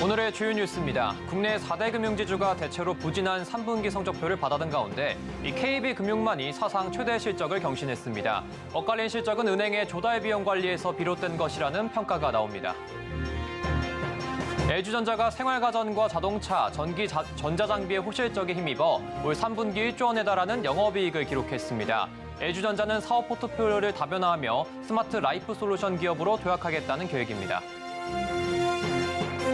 오늘의 주요 뉴스입니다. 국내 4대 금융지주가 대체로 부진한 3분기 성적표를 받아든 가운데 KB금융만이 사상 최대 실적을 경신했습니다. 엇갈린 실적은 은행의 조달 비용 관리에서 비롯된 것이라는 평가가 나옵니다. LG전자가 생활가전과 자동차, 전자장비의 호실적에 힘입어 올 3분기 1조 원에 달하는 영업이익을 기록했습니다. LG전자는 사업 포트폴리오를 다변화하며 스마트 라이프 솔루션 기업으로 도약하겠다는 계획입니다.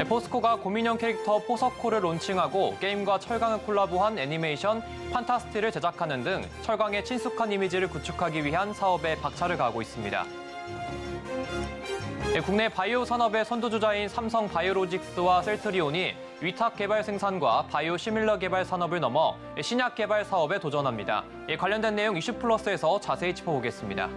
포스코가 고민형 캐릭터 포석코를 론칭하고 게임과 철강을 콜라보한 애니메이션 판타스티를 제작하는 등 철강의 친숙한 이미지를 구축하기 위한 사업에 박차를 가하고 있습니다. 국내 바이오 산업의 선두주자인 삼성 바이오로직스와 셀트리온이 위탁 개발 생산과 바이오 시밀러 개발 산업을 넘어 신약 개발 사업에 도전합니다. 관련된 내용 이슈플러스에서 자세히 짚어보겠습니다.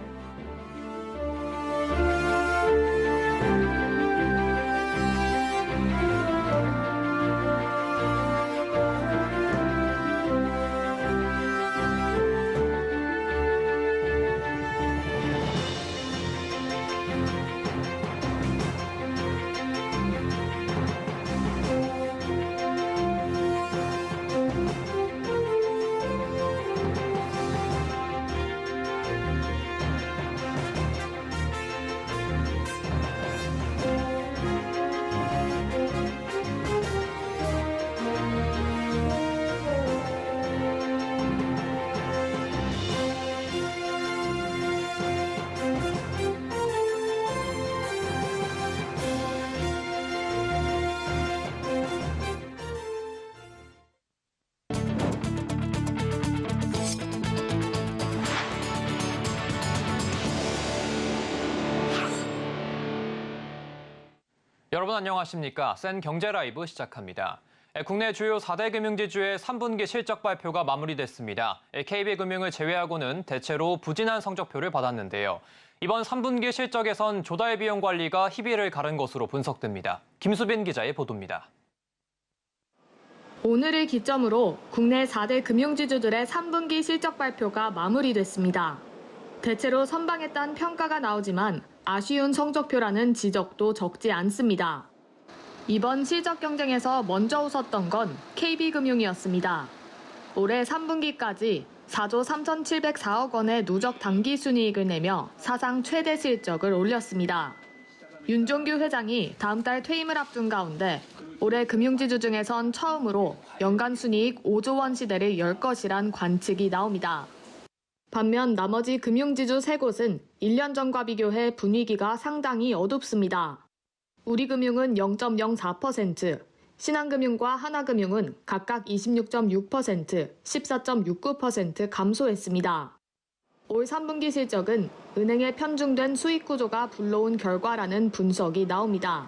여러분 안녕하십니까? 센 경제 라이브 시작합니다. 국내 주요 4대 금융지주의 3분기 실적 발표가 마무리됐습니다. KB금융을 제외하고는 대체로 부진한 성적표를 받았는데요. 이번 3분기 실적에선 조달 비용 관리가 희비를 가른 것으로 분석됩니다. 김수빈 기자의 보도입니다. 오늘을 기점으로 국내 4대 금융지주들의 3분기 실적 발표가 마무리됐습니다. 대체로 선방했다는 평가가 나오지만 아쉬운 성적표라는 지적도 적지 않습니다. 이번 실적 경쟁에서 먼저 웃었던 건 KB금융이었습니다. 올해 3분기까지 4조 3,704억 원의 누적 당기순이익을 내며 사상 최대 실적을 올렸습니다. 윤종규 회장이 다음 달 퇴임을 앞둔 가운데 올해 금융지주 중에선 처음으로 연간 순이익 5조 원 시대를 열 것이란 관측이 나옵니다. 반면 나머지 금융지주 3곳은 1년 전과 비교해 분위기가 상당히 어둡습니다. 우리금융은 0.04%, 신한금융과 하나금융은 각각 26.6%, 14.69% 감소했습니다. 올 3분기 실적은 은행의 편중된 수익 구조가 불러온 결과라는 분석이 나옵니다.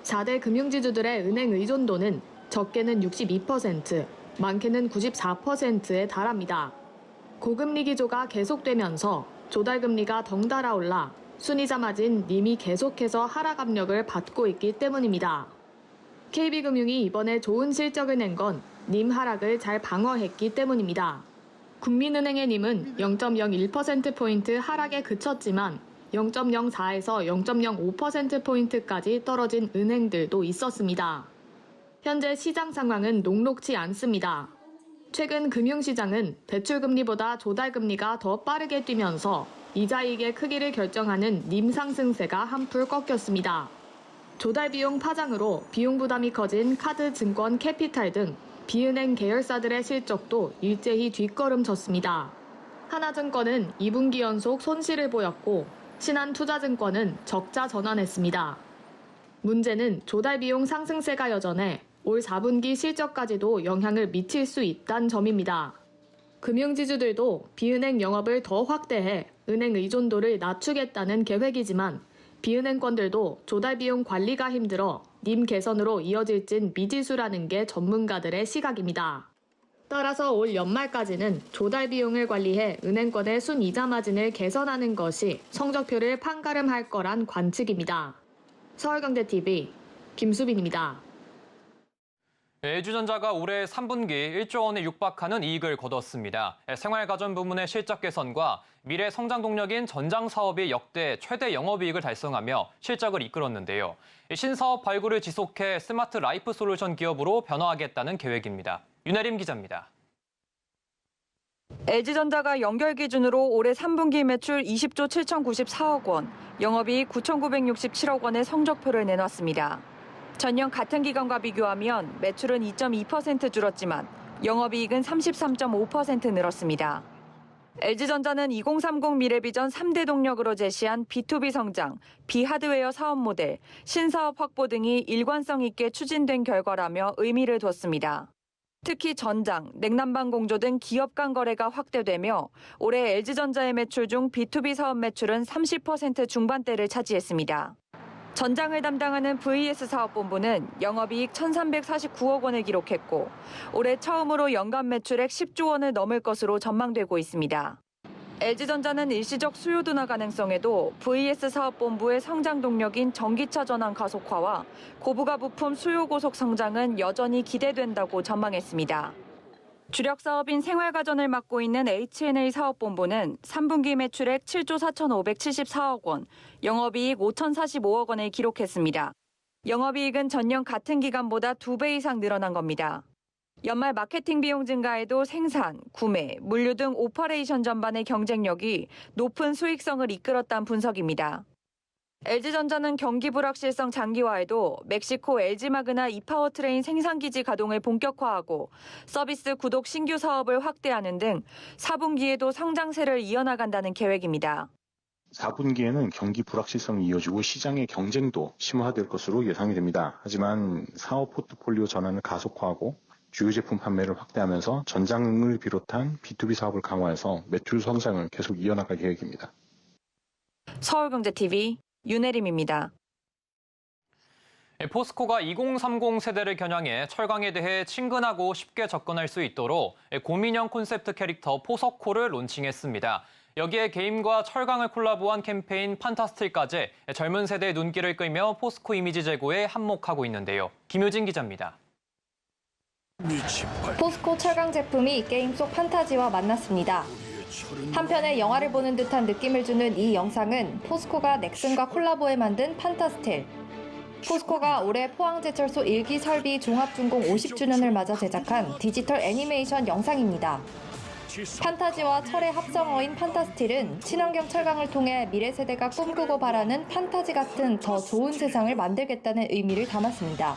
4대 금융지주들의 은행 의존도는 적게는 62%, 많게는 94%에 달합니다. 고금리 기조가 계속되면서 조달금리가 덩달아 올라 순이자 마진 님이 계속해서 하락 압력을 받고 있기 때문입니다. KB금융이 이번에 좋은 실적을 낸 건 님 하락을 잘 방어했기 때문입니다. 국민은행의 님은 0.01%포인트 하락에 그쳤지만 0.04에서 0.05%포인트까지 떨어진 은행들도 있었습니다. 현재 시장 상황은 녹록지 않습니다. 최근 금융시장은 대출금리보다 조달금리가 더 빠르게 뛰면서 이자이익의 크기를 결정하는 님 상승세가 한풀 꺾였습니다. 조달비용 파장으로 비용 부담이 커진 카드, 증권, 캐피탈 등 비은행 계열사들의 실적도 일제히 뒷걸음쳤습니다. 하나증권은 2분기 연속 손실을 보였고 신한투자증권은 적자 전환했습니다. 문제는 조달비용 상승세가 여전해 올 4분기 실적까지도 영향을 미칠 수 있다는 점입니다. 금융지주들도 비은행 영업을 더 확대해 은행 의존도를 낮추겠다는 계획이지만 비은행권들도 조달비용 관리가 힘들어 님 개선으로 이어질진 미지수라는 게 전문가들의 시각입니다. 따라서 올 연말까지는 조달비용을 관리해 은행권의 순이자 마진을 개선하는 것이 성적표를 판가름할 거란 관측입니다. 서울경제TV 김수빈입니다. LG전자가 올해 3분기 1조 원에 육박하는 이익을 거뒀습니다. 생활가전 부문의 실적 개선과 미래 성장 동력인 전장 사업이 역대 최대 영업이익을 달성하며 실적을 이끌었는데요. 신사업 발굴을 지속해 스마트 라이프 솔루션 기업으로 변화하겠다는 계획입니다. 윤혜림 기자입니다. LG전자가 연결 기준으로 올해 3분기 매출 20조 7,094억 원, 영업이익 9,967억 원의 성적표를 내놨습니다. 전년 같은 기간과 비교하면 매출은 2.2% 줄었지만 영업이익은 33.5% 늘었습니다. LG전자는 2030 미래비전 3대 동력으로 제시한 B2B 성장, 비하드웨어 사업 모델, 신사업 확보 등이 일관성 있게 추진된 결과라며 의미를 뒀습니다. 특히 전장, 냉난방 공조 등 기업 간 거래가 확대되며 올해 LG전자의 매출 중 B2B 사업 매출은 30% 중반대를 차지했습니다. 전장을 담당하는 VS 사업본부는 영업이익 1,349억 원을 기록했고 올해 처음으로 연간 매출액 10조 원을 넘을 것으로 전망되고 있습니다. LG전자는 일시적 수요 둔화 가능성에도 VS 사업본부의 성장 동력인 전기차 전환 가속화와 고부가 부품 수요 고속 성장은 여전히 기대된다고 전망했습니다. 주력 사업인 생활가전을 맡고 있는 H&A 사업본부는 3분기 매출액 7조 4,574억 원, 영업이익 5,045억 원을 기록했습니다. 영업이익은 전년 같은 기간보다 2배 이상 늘어난 겁니다. 연말 마케팅 비용 증가에도 생산, 구매, 물류 등 오퍼레이션 전반의 경쟁력이 높은 수익성을 이끌었다는 분석입니다. LG전자는 경기 불확실성 장기화에도 멕시코 LG마그나 이파워트레인 생산기지 가동을 본격화하고 서비스 구독 신규 사업을 확대하는 등 4분기에도 성장세를 이어나간다는 계획입니다. 4분기에는 경기 불확실성이 이어지고 시장의 경쟁도 심화될 것으로 예상이 됩니다. 하지만 사업 포트폴리오 전환을 가속화하고 주요 제품 판매를 확대하면서 전장을 비롯한 B2B 사업을 강화해서 매출 성장을 계속 이어나갈 계획입니다. 서울경제TV 윤혜림입니다. 포스코가 2030 세대를 겨냥해 철강에 대해 친근하고 쉽게 접근할 수 있도록 고민형 콘셉트 캐릭터 포석코를 론칭했습니다. 여기에 게임과 철강을 콜라보한 캠페인 판타스틸까지 젊은 세대의 눈길을 끌며 포스코 이미지 제고에 한몫하고 있는데요. 김효진 기자입니다. 포스코 철강 제품이 게임 속 판타지와 만났습니다. 한편의 영화를 보는 듯한 느낌을 주는 이 영상은 포스코가 넥슨과 콜라보해 만든 판타스틸. 포스코가 올해 포항제철소 1기 설비 종합준공 50주년을 맞아 제작한 디지털 애니메이션 영상입니다. 판타지와 철의 합성어인 판타스틸은 친환경 철강을 통해 미래 세대가 꿈꾸고 바라는 판타지 같은 더 좋은 세상을 만들겠다는 의미를 담았습니다.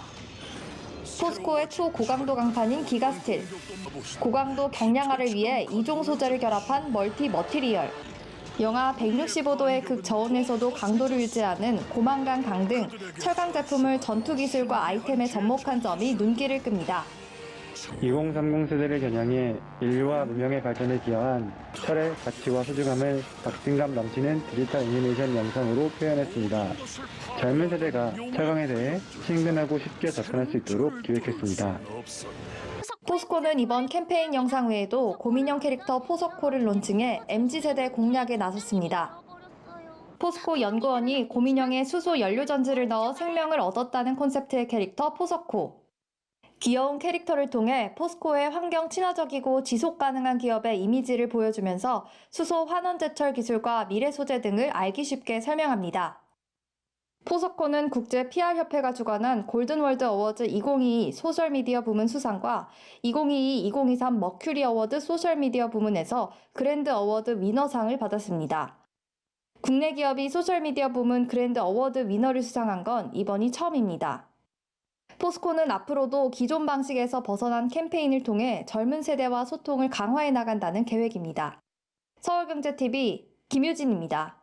포스코의 초고강도 강판인 기가스틸, 고강도 경량화를 위해 2종 소재를 결합한 멀티 머티리얼, 영하 165도의 극저온에서도 강도를 유지하는 고망간 강 등 철강 제품을 전투 기술과 아이템에 접목한 점이 눈길을 끕니다. 2030 세대를 겨냥해 인류와 문명의 발전에 기여한 철의 가치와 소중함을 박진감 넘치는 디지털 애니메이션 영상으로 표현했습니다. 젊은 세대가 철강에 대해 친근하고 쉽게 접근할 수 있도록 기획했습니다. 포스코는 이번 캠페인 영상 외에도 고민형 캐릭터 포석코를 론칭해 MZ세대 공략에 나섰습니다. 포스코 연구원이 고민형에 수소 연료전지를 넣어 생명을 얻었다는 콘셉트의 캐릭터 포석코. 귀여운 캐릭터를 통해 포스코의 환경 친화적이고 지속 가능한 기업의 이미지를 보여주면서 수소 환원 제철 기술과 미래 소재 등을 알기 쉽게 설명합니다. 포스코는 국제 PR협회가 주관한 골든월드 어워즈 2022 소셜미디어 부문 수상과 2022-2023 머큐리 어워드 소셜미디어 부문에서 그랜드 어워드 위너상을 받았습니다. 국내 기업이 소셜미디어 부문 그랜드 어워드 위너를 수상한 건 이번이 처음입니다. 포스코는 앞으로도 기존 방식에서 벗어난 캠페인을 통해 젊은 세대와 소통을 강화해 나간다는 계획입니다. 서울경제TV 김유진입니다.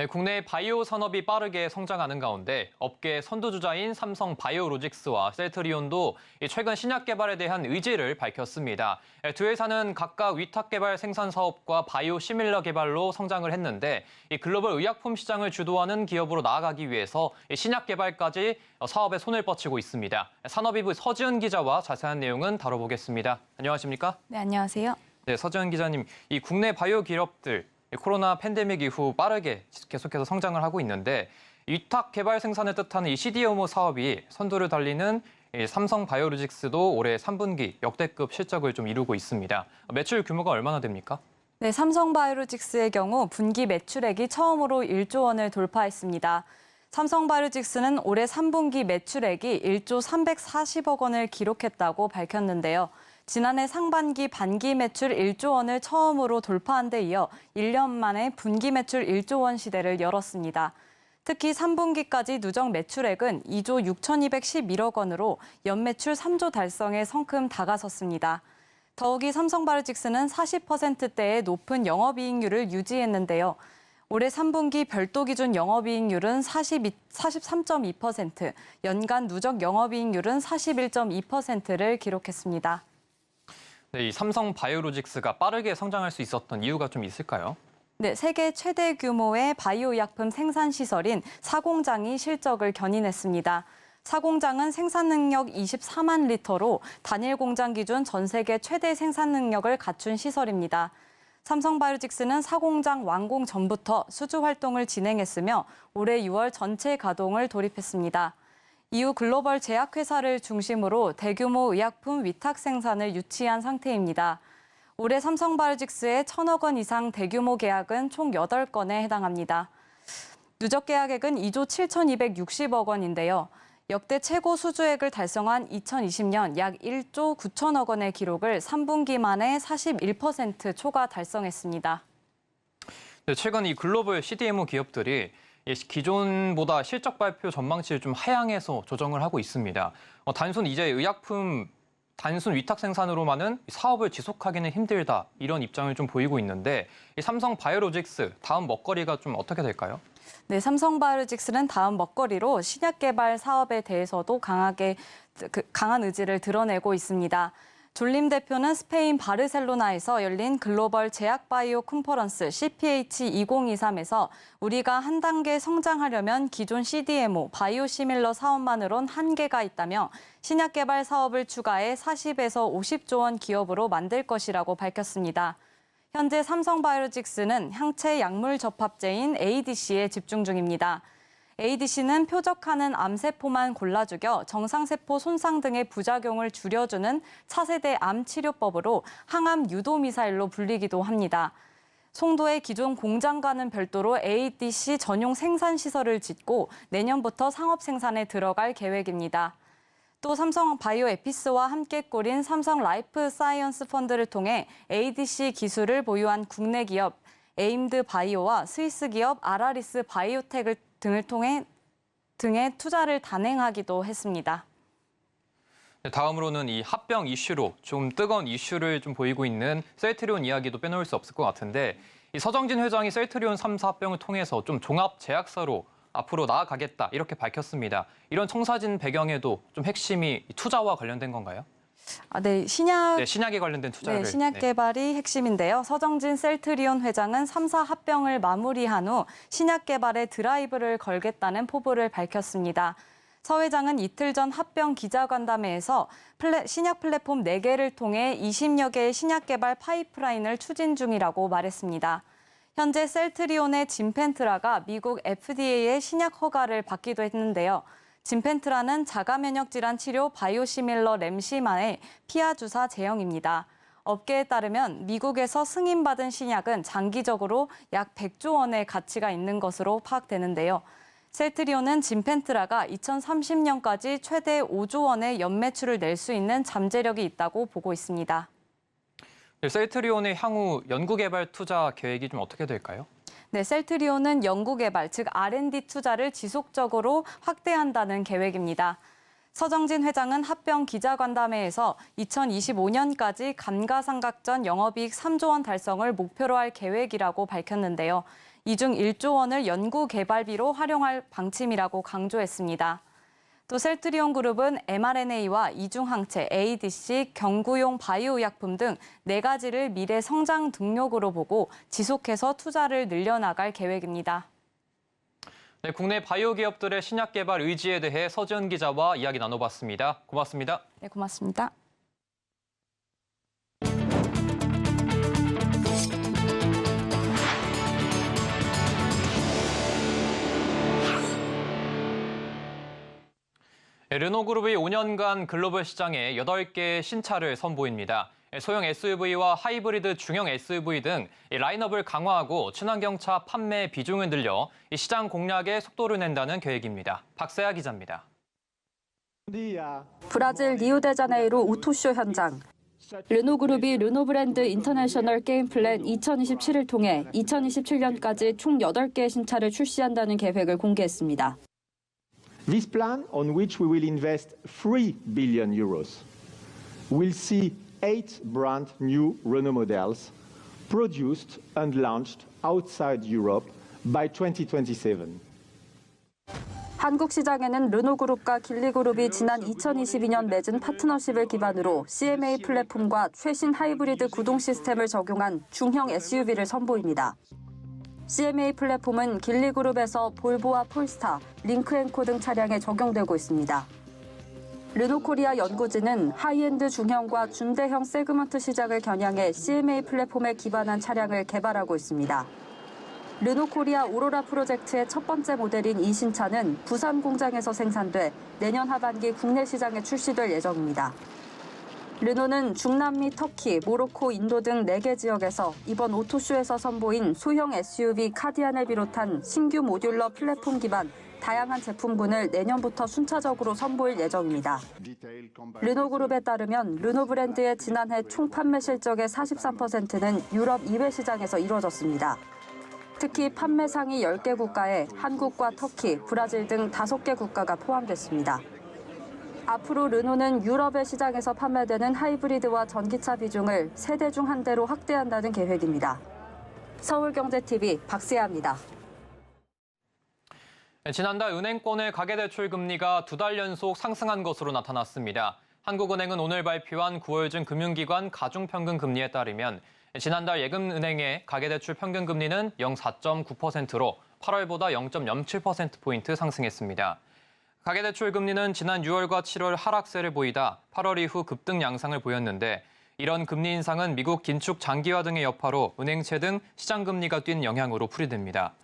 국내 바이오 산업이 빠르게 성장하는 가운데 업계 선두주자인 삼성 바이오로직스와 셀트리온도 최근 신약 개발에 대한 의지를 밝혔습니다. 두 회사는 각각 위탁 개발 생산 사업과 바이오 시밀러 개발로 성장을 했는데 글로벌 의약품 시장을 주도하는 기업으로 나아가기 위해서 신약 개발까지 사업에 손을 뻗치고 있습니다. 산업이부 서지은 기자와 자세한 내용은 다뤄보겠습니다. 안녕하십니까? 네, 안녕하세요. 네, 서지현 기자님, 이 국내 바이오 기업들 코로나 팬데믹 이후 빠르게 계속해서 성장을 하고 있는데 위탁 개발 생산을 뜻하는 이 CDMO 사업이 선두를 달리는 이 삼성 바이오로직스도 올해 3분기 역대급 실적을 좀 이루고 있습니다. 매출 규모가 얼마나 됩니까? 네, 삼성바이오로직스의 경우 분기 매출액이 처음으로 1조 원을 돌파했습니다. 삼성바이오로직스는 올해 3분기 매출액이 1조 340억 원을 기록했다고 밝혔는데요. 지난해 상반기 반기 매출 1조 원을 처음으로 돌파한 데 이어 1년 만에 분기 매출 1조 원 시대를 열었습니다. 특히 3분기까지 누적 매출액은 2조 6,211억 원으로 연매출 3조 달성에 성큼 다가섰습니다. 더욱이 삼성바이오로직스는 40%대의 높은 영업이익률을 유지했는데요. 올해 3분기 별도 기준 영업이익률은 43.2%, 연간 누적 영업이익률은 41.2%를 기록했습니다. 네, 이 삼성 바이오로직스가 빠르게 성장할 수 있었던 이유가 좀 있을까요? 네, 세계 최대 규모의 바이오 의약품 생산 시설인 사공장이 실적을 견인했습니다. 사공장은 생산 능력 24만 리터로 단일 공장 기준 전 세계 최대 생산 능력을 갖춘 시설입니다. 삼성바이오로직스는 사공장 완공 전부터 수주 활동을 진행했으며 올해 6월 전체 가동을 돌입했습니다. 이후 글로벌 제약회사를 중심으로 대규모 의약품 위탁 생산을 유치한 상태입니다. 올해 삼성바이오로직스의 1,000억 원 이상 대규모 계약은 총 8건에 해당합니다. 누적 계약액은 2조 7,260억 원인데요. 역대 최고 수주액을 달성한 2020년 약 1조 9천억 원의 기록을 3분기 만에 41% 초과 달성했습니다. 네, 최근 이 글로벌 CDMO 기업들이 기존보다 실적 발표 전망치를 좀 하향해서 조정을 하고 있습니다. 단순 위탁 생산으로만은 사업을 지속하기는 힘들다 이런 입장을 좀 보이고 있는데 이 삼성 바이오로직스 다음 먹거리가 좀 어떻게 될까요? 네, 삼성바이오로직스는 다음 먹거리로 신약 개발 사업에 대해서도 강한 의지를 드러내고 있습니다. 졸림 대표는 스페인 바르셀로나에서 열린 글로벌 제약바이오 컨퍼런스 CPH 2023에서 우리가 한 단계 성장하려면 기존 CDMO, 바이오시밀러 사업만으론 한계가 있다며 신약 개발 사업을 추가해 40에서 50조 원 기업으로 만들 것이라고 밝혔습니다. 현재 삼성바이오로직스는 항체 약물 접합제인 ADC에 집중 중입니다. ADC는 표적하는 암세포만 골라 죽여 정상세포 손상 등의 부작용을 줄여주는 차세대 암 치료법으로 항암 유도 미사일로 불리기도 합니다. 송도의 기존 공장과는 별도로 ADC 전용 생산 시설을 짓고 내년부터 상업 생산에 들어갈 계획입니다. 또 삼성 바이오 에피스와 함께 꾸린 삼성 라이프 사이언스 펀드를 통해 ADC 기술을 보유한 국내 기업 에임드 바이오와 스위스 기업 아라리스 바이오텍 등의 투자를 단행하기도 했습니다. 네, 다음으로는 이 합병 이슈로 좀 뜨거운 이슈를 좀 보이고 있는 셀트리온 이야기도 빼놓을 수 없을 것 같은데 이 서정진 회장이 셀트리온 3사 합병을 통해서 좀 종합 제약사로 앞으로 나아가겠다 이렇게 밝혔습니다. 이런 청사진 배경에도 좀 핵심이 투자와 관련된 건가요? 네, 신약에 관련된 투자를. 네, 신약 개발이 핵심인데요. 서정진 셀트리온 회장은 3사 합병을 마무리한 후 신약 개발에 드라이브를 걸겠다는 포부를 밝혔습니다. 서 회장은 이틀 전 합병 기자간담회에서 신약 플랫폼 4개를 통해 20여 개의 신약 개발 파이프라인을 추진 중이라고 말했습니다. 현재 셀트리온의 진펜트라가 미국 FDA의 신약 허가를 받기도 했는데요. 진펜트라는 자가면역 질환 치료 바이오시밀러 램시만의 피하 주사 제형입니다. 업계에 따르면 미국에서 승인받은 신약은 장기적으로 약 100조 원의 가치가 있는 것으로 파악되는데요. 셀트리온은 진펜트라가 2030년까지 최대 5조 원의 연매출을 낼 수 있는 잠재력이 있다고 보고 있습니다. 네, 셀트리온의 향후 연구개발 투자 계획이 좀 어떻게 될까요? 네, 셀트리온은 연구개발, 즉 R&D 투자를 지속적으로 확대한다는 계획입니다. 서정진 회장은 합병 기자간담회에서 2025년까지 감가상각전 영업이익 3조 원 달성을 목표로 할 계획이라고 밝혔는데요. 이 중 1조 원을 연구개발비로 활용할 방침이라고 강조했습니다. 또 셀트리온 그룹은 mRNA와 이중항체, ADC, 경구용 바이오의약품 등 4가지를 미래 성장 동력으로 보고 지속해서 투자를 늘려나갈 계획입니다. 네, 국내 바이오 기업들의 신약 개발 의지에 대해 서지현 기자와 이야기 나눠봤습니다. 고맙습니다. 네, 고맙습니다. 르노그룹이 5년간 글로벌 시장에 8개의 신차를 선보입니다. 소형 SUV와 하이브리드 중형 SUV 등 라인업을 강화하고 친환경차 판매 비중을 늘려 시장 공략에 속도를 낸다는 계획입니다. 박세아 기자입니다. 브라질 리우데자네이루 오토쇼 현장. 르노그룹이 르노 브랜드 인터내셔널 게임 플랜 2027을 통해 2027년까지 총 8개의 신차를 출시한다는 계획을 공개했습니다. This plan, on which we will invest 3 billion euros, will see 8 brand new Renault models produced and launched outside Europe by 2027. 한국 시장에는 르노그룹과 길리그룹이 지난 2022년 맺은 파트너십을 기반으로 CMA 플랫폼과 최신 하이브리드 구동 시스템을 적용한 중형 SUV를 선보입니다. CMA 플랫폼은 길리그룹에서 볼보와 폴스타, 링크앤코 등 차량에 적용되고 있습니다. 르노코리아 연구진은 하이엔드 중형과 중대형 세그먼트 시장을 겨냥해 CMA 플랫폼에 기반한 차량을 개발하고 있습니다. 르노코리아 오로라 프로젝트의 첫 번째 모델인 이 신차는 부산 공장에서 생산돼 내년 하반기 국내 시장에 출시될 예정입니다. 르노는 중남미, 터키, 모로코, 인도 등 4개 지역에서 이번 오토쇼에서 선보인 소형 SUV 카디안을 비롯한 신규 모듈러 플랫폼 기반 다양한 제품군을 내년부터 순차적으로 선보일 예정입니다. 르노그룹에 따르면 르노 브랜드의 지난해 총 판매 실적의 43%는 유럽 이외 시장에서 이루어졌습니다. 특히 판매 상위 10개 국가에 한국과 터키, 브라질 등 5개 국가가 포함됐습니다. 앞으로 르노는 유럽의 시장에서 판매되는 하이브리드와 전기차 비중을 3대 중 1대로 확대한다는 계획입니다. 서울경제TV 박세아입니다. 지난달 은행권의 가계대출 금리가 2달 연속 상승한 것으로 나타났습니다. 한국은행은 오늘 발표한 9월 중 금융기관 가중평균 금리에 따르면 지난달 예금은행의 가계대출 평균 금리는 0.4.9%로 8월보다 0.07%포인트 상승했습니다. 가계대출 금리는 지난 6월과 7월 하락세를 보이다 8월 이후 급등 양상을 보였는데 이런 금리 인상은 미국 긴축 장기화 등의 여파로 은행채 등 시장 금리가 뛴 영향으로 풀이됩니다.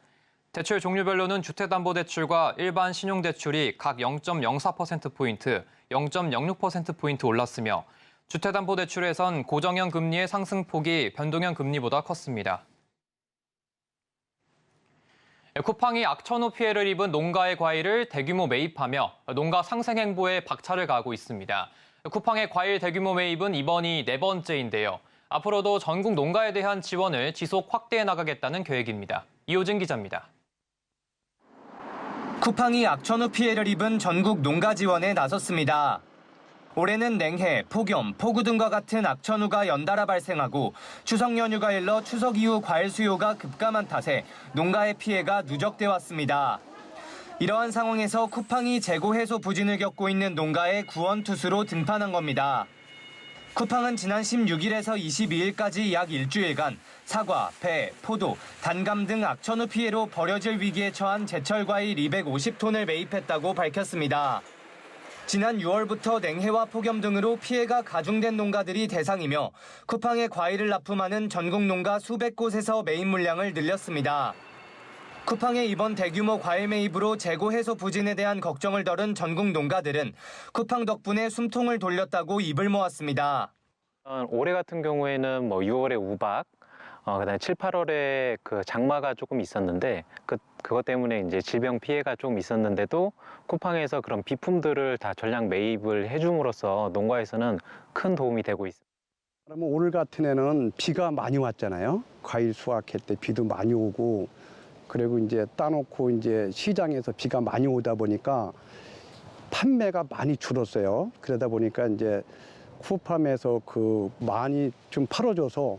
대출 종류별로는 주택담보대출과 일반 신용대출이 각 0.04%포인트, 0.06%포인트 올랐으며 주택담보대출에선 고정형 금리의 상승폭이 변동형 금리보다 컸습니다. 쿠팡이 악천후 피해를 입은 농가의 과일을 대규모 매입하며 농가 상생 행보에 박차를 가하고 있습니다. 쿠팡의 과일 대규모 매입은 이번이 4번째인데요. 앞으로도 전국 농가에 대한 지원을 지속 확대해 나가겠다는 계획입니다. 이호진 기자입니다. 쿠팡이 악천후 피해를 입은 전국 농가 지원에 나섰습니다. 올해는 냉해, 폭염, 폭우 등과 같은 악천후가 연달아 발생하고 추석 연휴가 일러 추석 이후 과일 수요가 급감한 탓에 농가의 피해가 누적돼 왔습니다. 이러한 상황에서 쿠팡이 재고 해소 부진을 겪고 있는 농가의 구원 투수로 등판한 겁니다. 쿠팡은 지난 16일에서 22일까지 약 일주일간 사과, 배, 포도, 단감 등 악천후 피해로 버려질 위기에 처한 제철 과일 250톤을 매입했다고 밝혔습니다. 지난 6월부터 냉해와 폭염 등으로 피해가 가중된 농가들이 대상이며 쿠팡에 과일을 납품하는 전국 농가 수백 곳에서 매입 물량을 늘렸습니다. 쿠팡의 이번 대규모 과일 매입으로 재고 해소 부진에 대한 걱정을 덜은 전국 농가들은 쿠팡 덕분에 숨통을 돌렸다고 입을 모았습니다. 올해 같은 경우에는 6월에 우박, 그다음에 7, 8월에 그 장마가 조금 있었는데 그것 때문에 이제 질병 피해가 좀 있었는데도 쿠팡에서 그런 비품들을 다 전량 매입을 해줌으로써 농가에서는 큰 도움이 되고 있습니다. 그러면 올 같은 해는 비가 많이 왔잖아요. 과일 수확할 때 비도 많이 오고 그리고 이제 따놓고 이제 시장에서 비가 많이 오다 보니까 판매가 많이 줄었어요. 그러다 보니까 이제 쿠팡에서 많이 좀 팔아줘서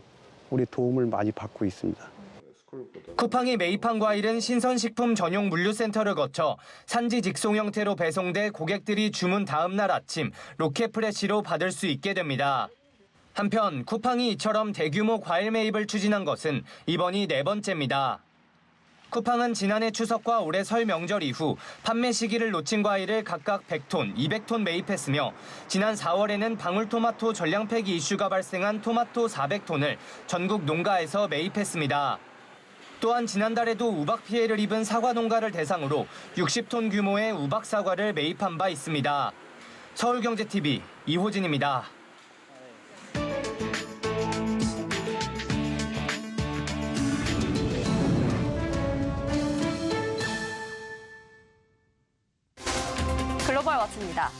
우리 도움을 많이 받고 있습니다. 쿠팡이 매입한 과일은 신선식품 전용 물류센터를 거쳐 산지 직송 형태로 배송돼 고객들이 주문 다음 날 아침 로켓프레시로 받을 수 있게 됩니다. 한편 쿠팡이 이처럼 대규모 과일 매입을 추진한 것은 이번이 4번째입니다. 쿠팡은 지난해 추석과 올해 설 명절 이후 판매 시기를 놓친 과일을 각각 100톤, 200톤 매입했으며 지난 4월에는 방울토마토 전량 폐기 이슈가 발생한 토마토 400톤을 전국 농가에서 매입했습니다. 또 또한 지난달에도 우박 피해를 입은 사과 농가를 대상으로 60톤 규모의 우박 사과를 매입한 바 있습니다. 서울경제TV 이호진입니다. 글로벌 워치입니다.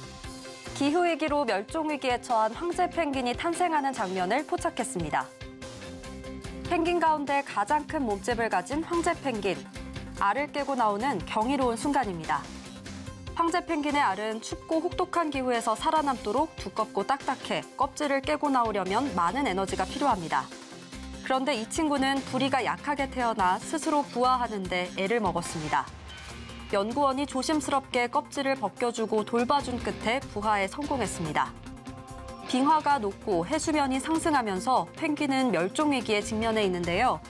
기후위기로 멸종위기에 처한 황제 펭귄이 탄생하는 장면을 포착했습니다. 펭귄 가운데 가장 큰 몸집을 가진 황제 펭귄. 알을 깨고 나오는 경이로운 순간입니다. 황제 펭귄의 알은 춥고 혹독한 기후에서 살아남도록 두껍고 딱딱해 껍질을 깨고 나오려면 많은 에너지가 필요합니다. 그런데 이 친구는 부리가 약하게 태어나 스스로 부화하는 데 애를 먹었습니다. 연구원이 조심스럽게 껍질을 벗겨주고 돌봐준 끝에 부화에 성공했습니다. 빙하가 녹고 해수면이 상승하면서 펭귄은 멸종위기에 직면해 있는데요.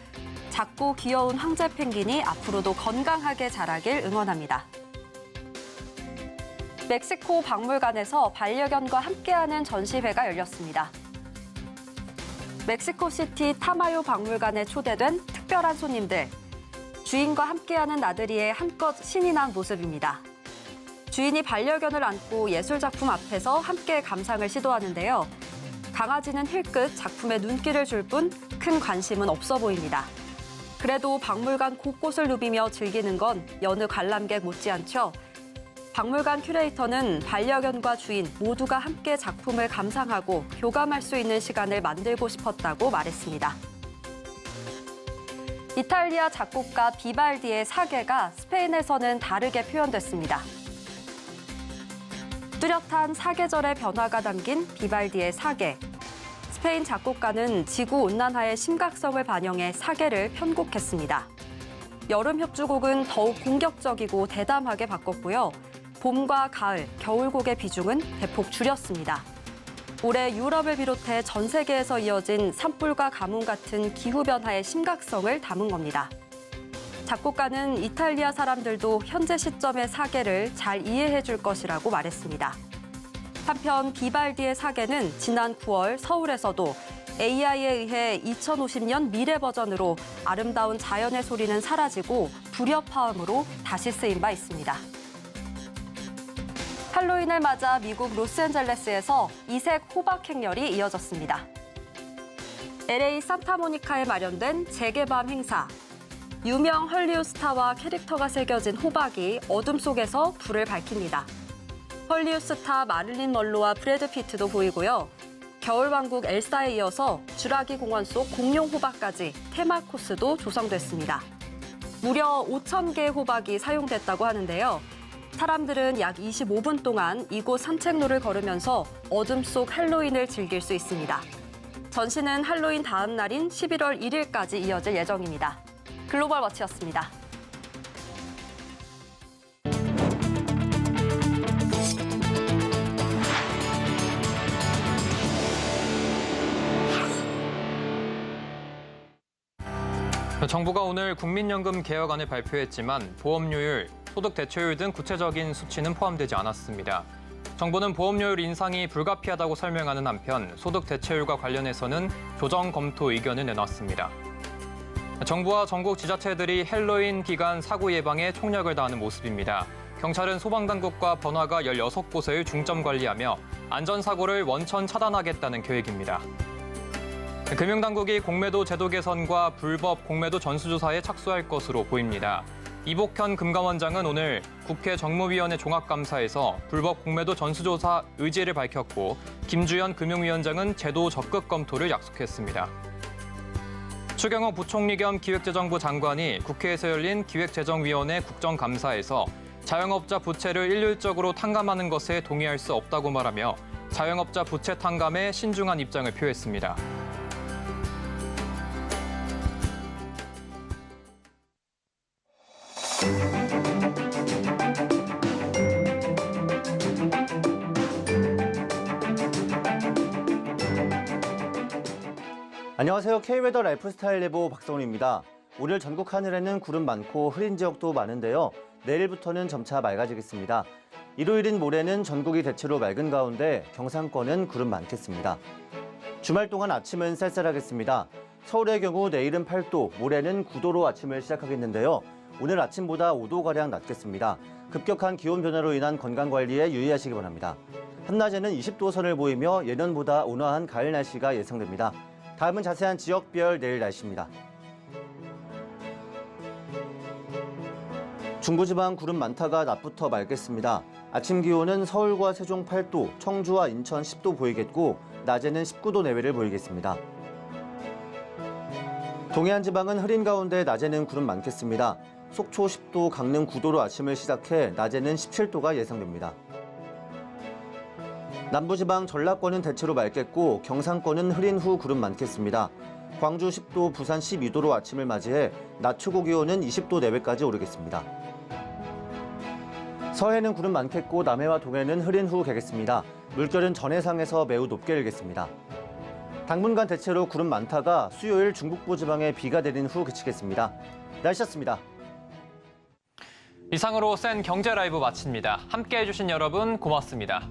작고 귀여운 황제 펭귄이 앞으로도 건강하게 자라길 응원합니다. 멕시코 박물관에서 반려견과 함께하는 전시회가 열렸습니다. 멕시코시티 타마요 박물관에 초대된 특별한 손님들. 주인과 함께하는 나들이에 한껏 신이 난 모습입니다. 주인이 반려견을 안고 예술작품 앞에서 함께 감상을 시도하는데요. 강아지는 힐끗 작품에 눈길을 줄 뿐 큰 관심은 없어 보입니다. 그래도 박물관 곳곳을 누비며 즐기는 건 여느 관람객 못지않죠. 박물관 큐레이터는 반려견과 주인 모두가 함께 작품을 감상하고 교감할 수 있는 시간을 만들고 싶었다고 말했습니다. 이탈리아 작곡가 비발디의 사계가 스페인에서는 다르게 표현됐습니다. 뚜렷한 사계절의 변화가 담긴 비발디의 사계. 스페인 작곡가는 지구온난화의 심각성을 반영해 사계를 편곡했습니다. 여름 협주곡은 더욱 공격적이고 대담하게 바꿨고요. 봄과 가을, 겨울곡의 비중은 대폭 줄였습니다. 올해 유럽을 비롯해 전 세계에서 이어진 산불과 가뭄 같은 기후변화의 심각성을 담은 겁니다. 작곡가는 이탈리아 사람들도 현재 시점의 사계를 잘 이해해 줄 것이라고 말했습니다. 한편 비발디의 사계는 지난 9월 서울에서도 AI에 의해 2050년 미래 버전으로 아름다운 자연의 소리는 사라지고 불협화음으로 다시 쓰인 바 있습니다. 할로윈을 맞아 미국 로스앤젤레스에서 이색 호박 행렬이 이어졌습니다. LA 산타모니카에 마련된 재개밤 행사. 유명 헐리우드 스타와 캐릭터가 새겨진 호박이 어둠 속에서 불을 밝힙니다. 헐리우드 스타 마릴린 먼로와 브래드 피트도 보이고요. 겨울왕국 엘사에 이어서 주라기 공원 속 공룡 호박까지 테마 코스도 조성됐습니다. 무려 5,000개의 호박이 사용됐다고 하는데요. 사람들은 약 25분 동안 이곳 산책로를 걸으면서 어둠 속 할로윈을 즐길 수 있습니다. 전시는 할로윈 다음 날인 11월 1일까지 이어질 예정입니다. 글로벌 워치였습니다. 정부가 오늘 국민연금 개혁안을 발표했지만 보험료율, 소득 대체율 등 구체적인 수치는 포함되지 않았습니다. 정부는 보험료율 인상이 불가피하다고 설명하는 한편 소득 대체율과 관련해서는 조정 검토 의견을 내놨습니다. 정부와 전국 지자체들이 헬로윈 기간 사고 예방에 총력을 다하는 모습입니다. 경찰은 소방당국과 번화가 16곳을 중점 관리하며 안전사고를 원천 차단하겠다는 계획입니다. 금융당국이 공매도 제도 개선과 불법 공매도 전수조사에 착수할 것으로 보입니다. 이복현 금감원장은 오늘 국회 정무위원회 종합감사에서 불법 공매도 전수조사 의지를 밝혔고 김주현 금융위원장은 제도 적극 검토를 약속했습니다. 추경호 부총리 겸 기획재정부 장관이 국회에서 열린 기획재정위원회 국정감사에서 자영업자 부채를 일률적으로 탕감하는 것에 동의할 수 없다고 말하며 자영업자 부채 탕감에 신중한 입장을 표했습니다. 안녕하세요. K웨더 라이프스타일 예보 박성훈입니다. 오늘 전국 하늘에는 구름 많고 흐린 지역도 많은데요. 내일부터는 점차 맑아지겠습니다. 일요일인 모레는 전국이 대체로 맑은 가운데 경상권은 구름 많겠습니다. 주말 동안 아침은 쌀쌀하겠습니다. 서울의 경우 내일은 8도, 모레는 9도로 아침을 시작하겠는데요. 오늘 아침보다 5도가량 낮겠습니다. 급격한 기온 변화로 인한 건강관리에 유의하시기 바랍니다. 한낮에는 20도 선을 보이며 예년보다 온화한 가을 날씨가 예상됩니다. 다음은 자세한 지역별 내일 날씨입니다. 중부지방 구름 많다가 낮부터 맑겠습니다. 아침 기온은 서울과 세종 8도, 청주와 인천 10도 보이겠고 낮에는 19도 내외를 보이겠습니다. 동해안 지방은 흐린 가운데 낮에는 구름 많겠습니다. 속초 10도, 강릉 9도로 아침을 시작해 낮에는 17도가 예상됩니다. 남부지방 전라권은 대체로 맑겠고 경상권은 흐린 후 구름 많겠습니다. 광주 10도, 부산 12도로 아침을 맞이해 낮 최고 기온은 20도 내외까지 오르겠습니다. 서해는 구름 많겠고 남해와 동해는 흐린 후 개겠습니다. 물결은 전해상에서 매우 높게 일겠습니다. 당분간 대체로 구름 많다가 수요일 중북부 지방에 비가 내린 후 그치겠습니다. 날씨였습니다. 이상으로 센 경제 라이브 마칩니다. 함께해 주신 여러분 고맙습니다.